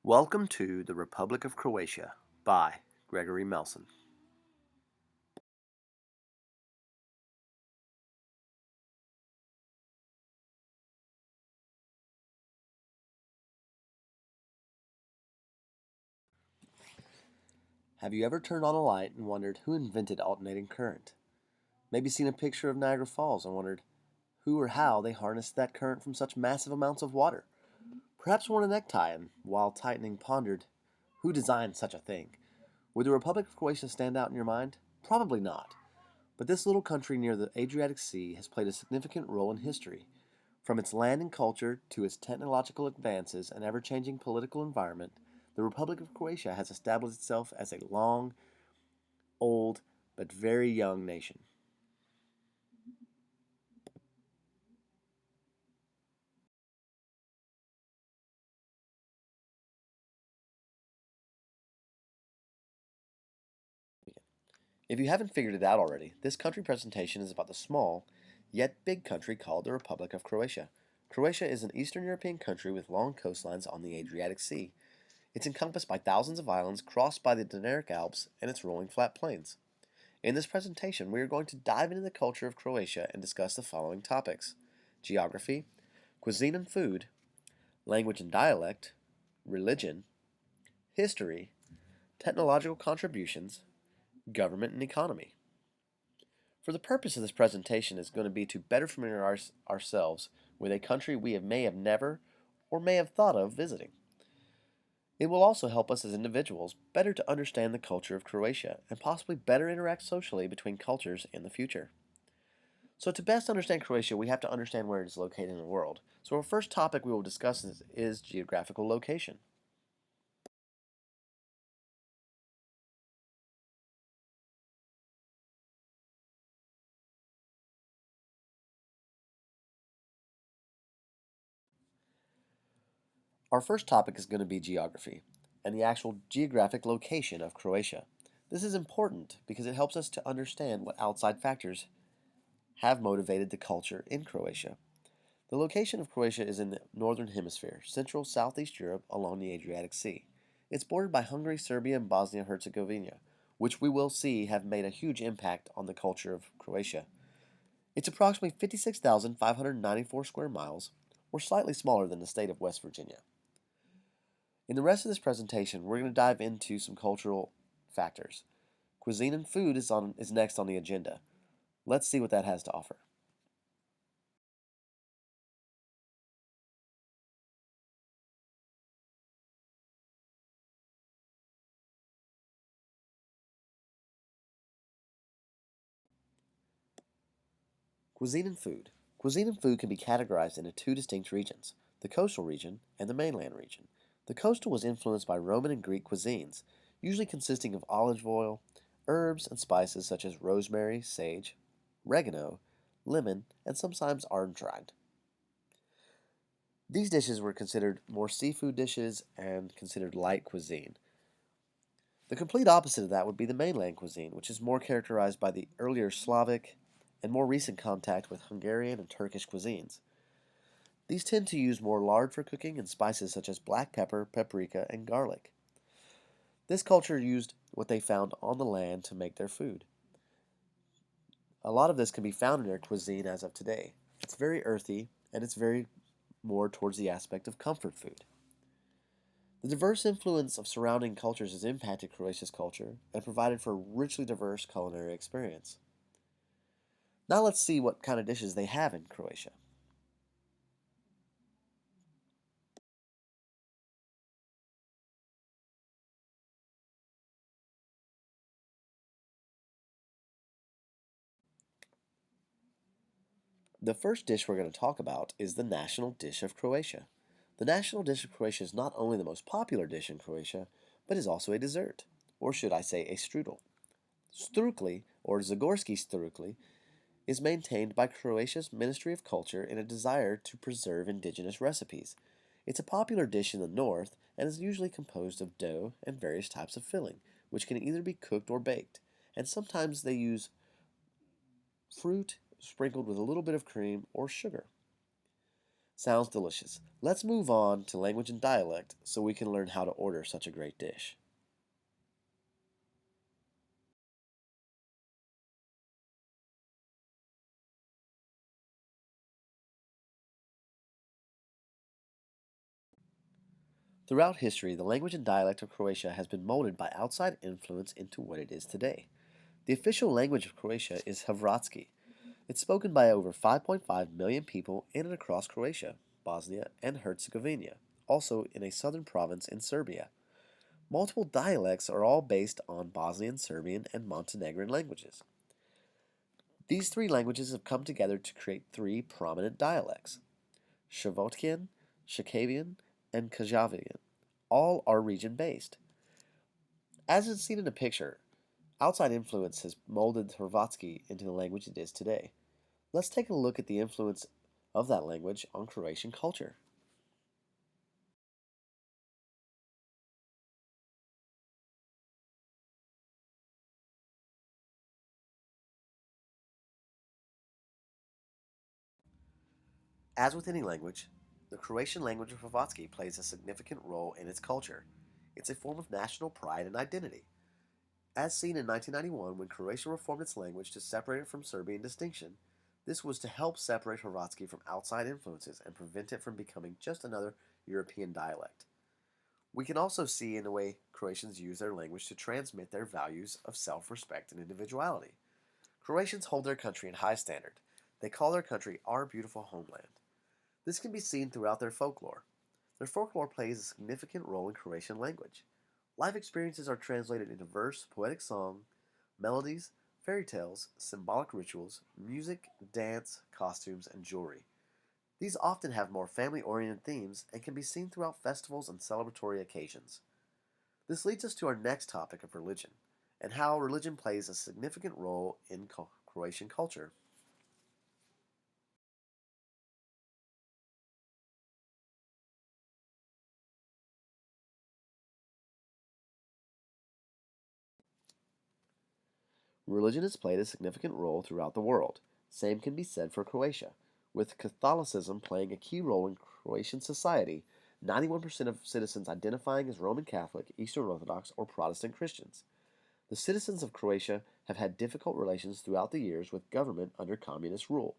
Welcome to the Republic of Croatia by Gregory Melson. Have you ever turned on a light and wondered who invented alternating current? Maybe seen a picture of Niagara Falls and wondered who or how they harnessed that current from such massive amounts of water? Perhaps worn a necktie and, while tightening, pondered who designed such a thing? Would the Republic of Croatia stand out in your mind? Probably not. But this little country near the Adriatic Sea has played a significant role in history. From its land and culture to its technological advances and ever changing political environment, the Republic of Croatia has established itself as a long, old, but very young nation. If you haven't figured it out already, this country presentation is about the small, yet big country called the Republic of Croatia. Croatia is an Eastern European country with long coastlines on the Adriatic Sea. It's encompassed by thousands of islands crossed by the Dinaric Alps and its rolling flat plains. In this presentation, we are going to dive into the culture of Croatia and discuss the following topics: geography, cuisine and food, language and dialect, religion, history, technological contributions, government and economy. For the purpose of this presentation is going to be to better familiarize ourselves with a country we may have never or may have thought of visiting. It will also help us as individuals better to understand the culture of Croatia and possibly better interact socially between cultures in the future. So to best understand Croatia, we have to understand where it is located in the world. So our first topic we will discuss is geographical location. Our first topic is going to be geography and the actual geographic location of Croatia. This is important because it helps us to understand what outside factors have motivated the culture in Croatia. The location of Croatia is in the northern hemisphere, central southeast Europe along the Adriatic Sea. It's bordered by Hungary, Serbia, and Bosnia-Herzegovina, which we will see have made a huge impact on the culture of Croatia. It's approximately 56,594 square miles, or slightly smaller than the state of West Virginia. In the rest of this presentation, we're going to dive into some cultural factors. Cuisine and food is next on the agenda. Let's see what that has to offer. Cuisine and food. Cuisine and food can be categorized into two distinct regions, the coastal region and the mainland region. The coastal was influenced by Roman and Greek cuisines, usually consisting of olive oil, herbs, and spices such as rosemary, sage, oregano, lemon, and sometimes arnothride. These dishes were considered more seafood dishes and considered light cuisine. The complete opposite of that would be the mainland cuisine, which is more characterized by the earlier Slavic and more recent contact with Hungarian and Turkish cuisines. These tend to use more lard for cooking and spices such as black pepper, paprika, and garlic. This culture used what they found on the land to make their food. A lot of this can be found in their cuisine as of today. It's very earthy and it's very more towards the aspect of comfort food. The diverse influence of surrounding cultures has impacted Croatia's culture and provided for a richly diverse culinary experience. Now let's see what kind of dishes they have in Croatia. The first dish we're going to talk about is the national dish of Croatia. The national dish of Croatia is not only the most popular dish in Croatia, but is also a dessert, or should I say a strudel. Strukli, or Zagorski strukli, is maintained by Croatia's Ministry of Culture in a desire to preserve indigenous recipes. It's a popular dish in the north and is usually composed of dough and various types of filling, which can either be cooked or baked, and sometimes they use fruit sprinkled with a little bit of cream or sugar. Sounds delicious. Let's move on to language and dialect so we can learn how to order such a great dish. Throughout history, the language and dialect of Croatia has been molded by outside influence into what it is today. The official language of Croatia is Hrvatski. It's spoken by over 5.5 million people in and across Croatia, Bosnia, and Herzegovina, also in a southern province in Serbia. Multiple dialects are all based on Bosnian, Serbian, and Montenegrin languages. These three languages have come together to create three prominent dialects: Shavotkian, Shakavian, and Kajavian. All are region based. As is seen in the picture, outside influence has molded Hrvatski into the language it is today. Let's take a look at the influence of that language on Croatian culture. As with any language, the Croatian language of Hrvatski plays a significant role in its culture. It's a form of national pride and identity. As seen in 1991 when Croatia reformed its language to separate it from Serbian distinction, this was to help separate Hrvatski from outside influences and prevent it from becoming just another European dialect. We can also see in the way Croatians use their language to transmit their values of self respect and individuality. Croatians hold their country in high standard. They call their country our beautiful homeland. This can be seen throughout their folklore. Their folklore plays a significant role in Croatian language. Life experiences are translated into verse, poetic song, melodies, fairy tales, symbolic rituals, music, dance, costumes, and jewelry. These often have more family oriented themes and can be seen throughout festivals and celebratory occasions. This leads us to our next topic of religion and how religion plays a significant role in Croatian culture. Religion has played a significant role throughout the world. Same can be said for Croatia, with Catholicism playing a key role in Croatian society, 91% of citizens identifying as Roman Catholic, Eastern Orthodox, or Protestant Christians. The citizens of Croatia have had difficult relations throughout the years with government under communist rule.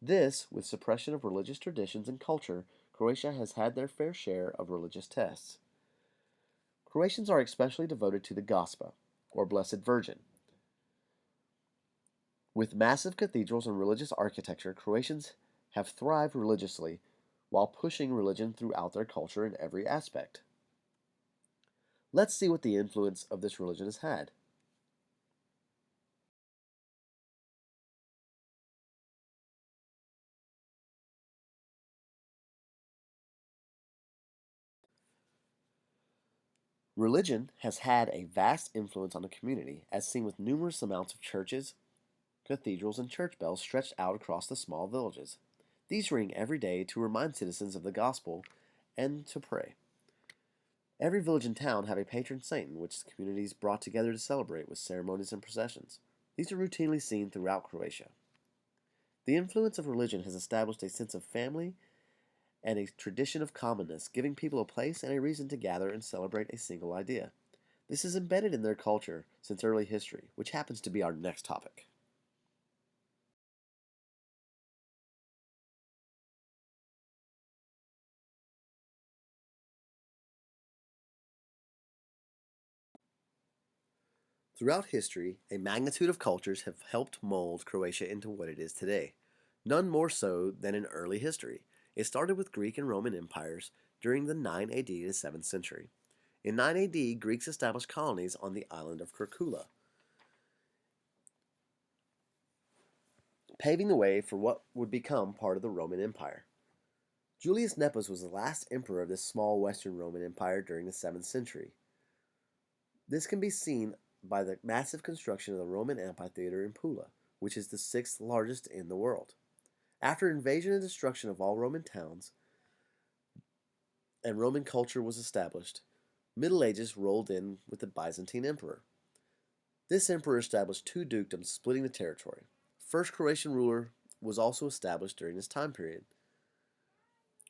This, with suppression of religious traditions and culture, Croatia has had their fair share of religious tests. Croatians are especially devoted to the Gospa, or Blessed Virgin. With massive cathedrals and religious architecture, Croatians have thrived religiously while pushing religion throughout their culture in every aspect. Let's see what the influence of this religion has had. Religion has had a vast influence on the community, as seen with numerous amounts of churches, cathedrals, and church bells stretched out across the small villages. These ring every day to remind citizens of the gospel and to pray. Every village and town have a patron saint in which the community is brought together to celebrate with ceremonies and processions. These are routinely seen throughout Croatia. The influence of religion has established a sense of family and a tradition of commonness, giving people a place and a reason to gather and celebrate a single idea. This is embedded in their culture since early history, which happens to be our next topic. Throughout history, a magnitude of cultures have helped mold Croatia into what it is today. None more so than in early history. It started with Greek and Roman empires during the 9 AD to 7th century. In 9 AD, Greeks established colonies on the island of Kerkula, paving the way for what would become part of the Roman Empire. Julius Nepos was the last emperor of this small Western Roman Empire during the 7th century. This can be seen by the massive construction of the Roman amphitheater in Pula, which is the sixth largest in the world. After invasion and destruction of all Roman towns and Roman culture was established, Middle Ages rolled in with the Byzantine emperor. This emperor established two dukedoms splitting the territory. First Croatian ruler was also established during this time period.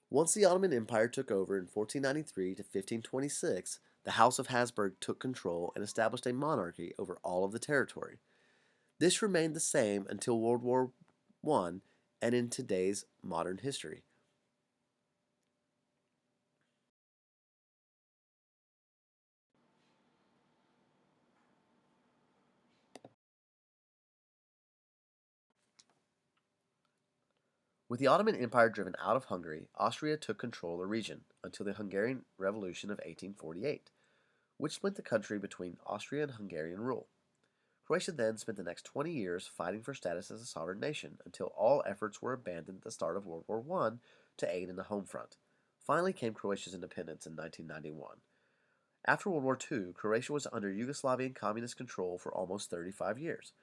Once the Ottoman Empire took over in 1493 to 1526, the House of Habsburg took control and established a monarchy over all of the territory. This remained the same until World War I and in today's modern history. With the Ottoman Empire driven out of Hungary, Austria took control of the region until the Hungarian Revolution of 1848, which split the country between Austria and Hungarian rule. Croatia then spent the next 20 years fighting for status as a sovereign nation until all efforts were abandoned at the start of World War I to aid in the home front. Finally came Croatia's independence in 1991. After World War II, Croatia was under Yugoslavian communist control for almost 35 years,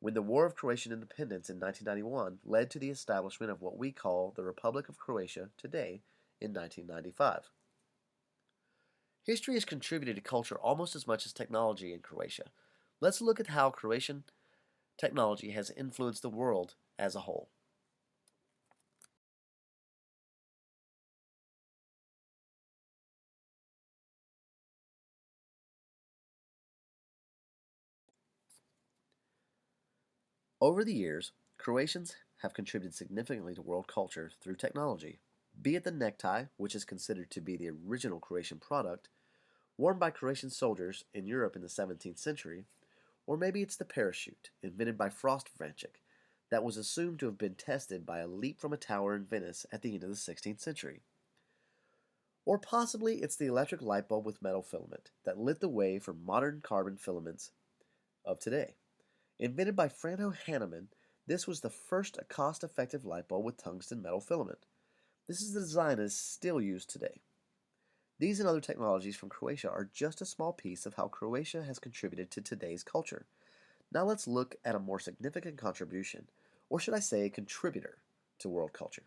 when the War of Croatian Independence in 1991 led to the establishment of what we call the Republic of Croatia today in 1995. History has contributed to culture almost as much as technology in Croatia. Let's look at how Croatian technology has influenced the world as a whole. Over the years, Croatians have contributed significantly to world culture through technology, be it the necktie, which is considered to be the original Croatian product, worn by Croatian soldiers in Europe in the 17th century, or maybe it's the parachute, invented by Frost that was assumed to have been tested by a leap from a tower in Venice at the end of the 16th century. Or possibly it's the electric light bulb with metal filament that lit the way for modern carbon filaments of today. Invented by Franjo Hahnemann, this was the first cost-effective light bulb with tungsten metal filament. This is the design that is still used today. These and other technologies from Croatia are just a small piece of how Croatia has contributed to today's culture. Now let's look at a more significant contribution, or should I say a contributor, to world culture.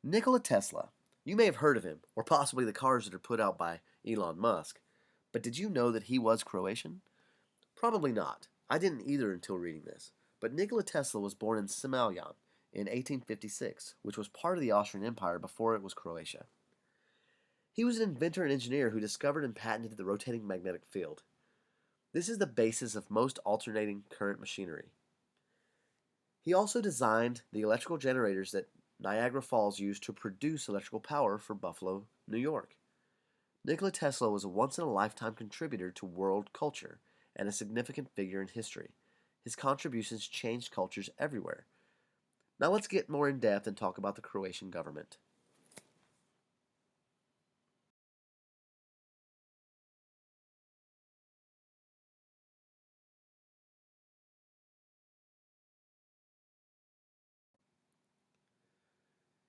Nikola Tesla. You may have heard of him, or possibly the cars that are put out by Elon Musk, but did you know that he was Croatian? Probably not. I didn't either until reading this. But Nikola Tesla was born in Semiljan in 1856, which was part of the Austrian Empire before it was Croatia. He was an inventor and engineer who discovered and patented the rotating magnetic field. This is the basis of most alternating current machinery. He also designed the electrical generators that Niagara Falls used to produce electrical power for Buffalo, New York. Nikola Tesla was a once-in-a-lifetime contributor to world culture and a significant figure in history. His contributions changed cultures everywhere. Now let's get more in depth and talk about the Croatian government.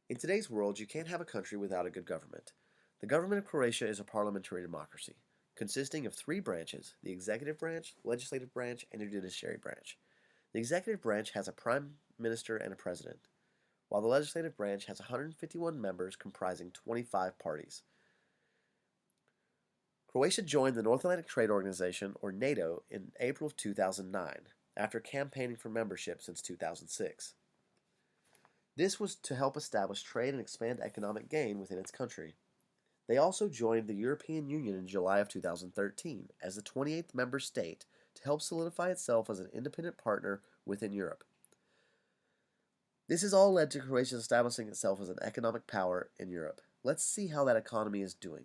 In today's world, you can't have a country without a good government. The government of Croatia is a parliamentary democracy, consisting of three branches: the executive branch, legislative branch, and the judiciary branch. The executive branch has a prime minister and a president, while the legislative branch has 151 members comprising 25 parties. Croatia joined the North Atlantic Trade Organization, or NATO, in April of 2009, after campaigning for membership since 2006. This was to help establish trade and expand economic gain within its country. They also joined the European Union in July of 2013 as the 28th member state to help solidify itself as an independent partner within Europe. This has all led to Croatia establishing itself as an economic power in Europe. Let's see how that economy is doing.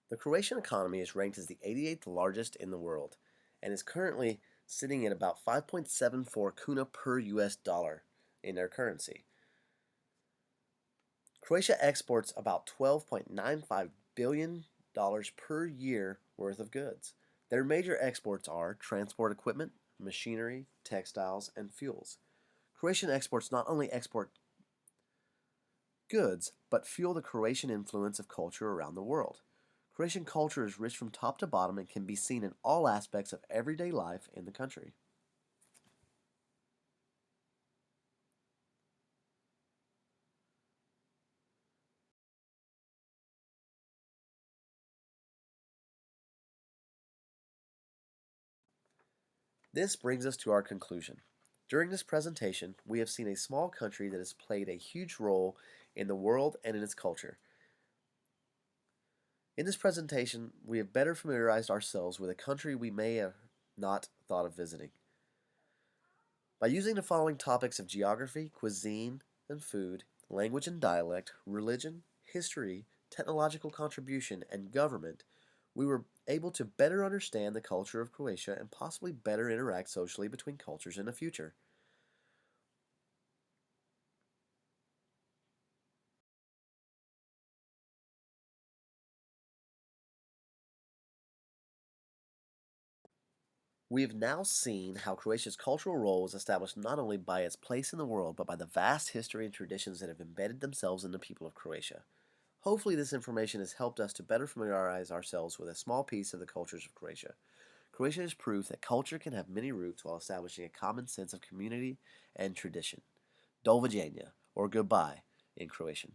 The Croatian economy is ranked as the 88th largest in the world and is currently sitting at about 5.74 kuna per US dollar in their currency. Croatia exports about $12.95 billion per year worth of goods. Their major exports are transport equipment, machinery, textiles, and fuels. Croatian exports not only export goods, but fuel the Croatian influence of culture around the world. Croatian culture is rich from top to bottom and can be seen in all aspects of everyday life in the country. This brings us to our conclusion. During this presentation, we have seen a small country that has played a huge role in the world and in its culture. In this presentation, we have better familiarized ourselves with a country we may have not thought of visiting. By using the following topics of geography, cuisine and food, language and dialect, religion, history, technological contribution, and government, we were able to better understand the culture of Croatia and possibly better interact socially between cultures in the future. We have now seen how Croatia's cultural role was established not only by its place in the world, but by the vast history and traditions that have embedded themselves in the people of Croatia. Hopefully, this information has helped us to better familiarize ourselves with a small piece of the cultures of Croatia. Croatia is proof that culture can have many roots while establishing a common sense of community and tradition. Doviđenja, or goodbye, in Croatian.